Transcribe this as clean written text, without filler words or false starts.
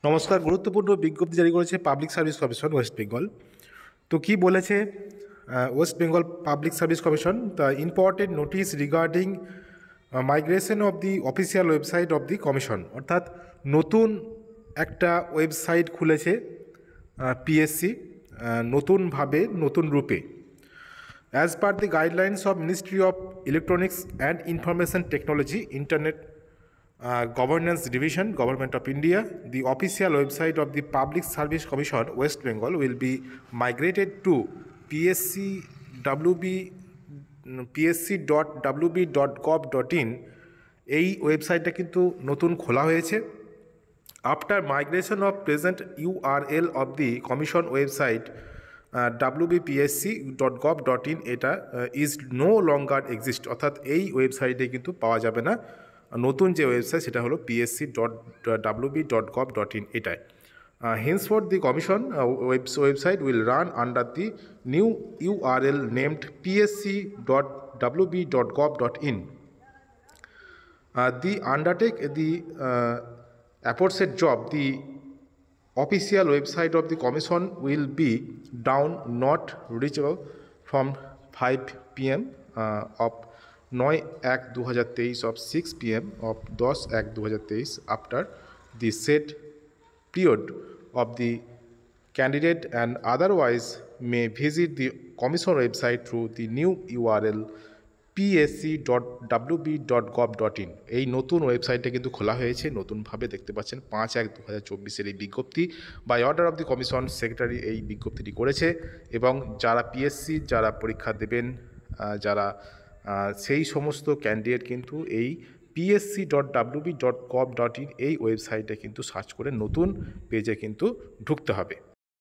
নমস্কার। গুরুত্বপূর্ণ বিজ্ঞপ্তি জারি করেছে public service commission West Bengal. তো কি বলেছে West Bengal public service commission? The important notice regarding migration of the official website of the commission, অর্থাৎ নতুন একটা ওয়েবসাইট খুলেছে পিএসসি নতুনভাবে নতুন রূপে। As per the guidelines of Ministry of Electronics and Information Technology, Internet Governance Division, Government of India, the official website of the Public Service Commission West Bengal will be migrated to psc.wb.gov.in। এই ওয়েবসাইটটা কিন্তু নতুন খোলা হয়েছে। After migration of present URL of the Commission website wbpsc.gov.in এটা is no longer exist, অর্থাৎ এই ওয়েবসাইটে কিন্তু পাওয়া যাবে না। নতুন যে ওয়েবসাইট সেটা হলো psc.wb.gov.in এটাই। Henceforth the commission website will run under the new URL named psc.wb.gov.in. The undertake the aforesaid job, the official website of the commission will be down not reachable from 5 PM of 9/1/2023 of 6 PM of 10/1/2023 after the said period of the candidate and otherwise may visit the commission website through the new URL psc.wb.gov.in। এই নতুন ওয়েবসাইটটা কিন্তু খোলা হয়েছে নতুনভাবে, দেখতে পাচ্ছেন 5/1/2024 এই বিজ্ঞপ্তি by order of the commission secretary এই বিজ্ঞপ্তিটি করেছে। এবং যারা পিএসসি যারা পরীক্ষা দেবেন যারা সেই সমস্ত ক্যান্ডিডেট কিন্তু এই psc.wb.gov.in এই ওয়েবসাইটে কিন্তু সার্চ করে নতুন পেজে কিন্তু ঢুকতে হবে।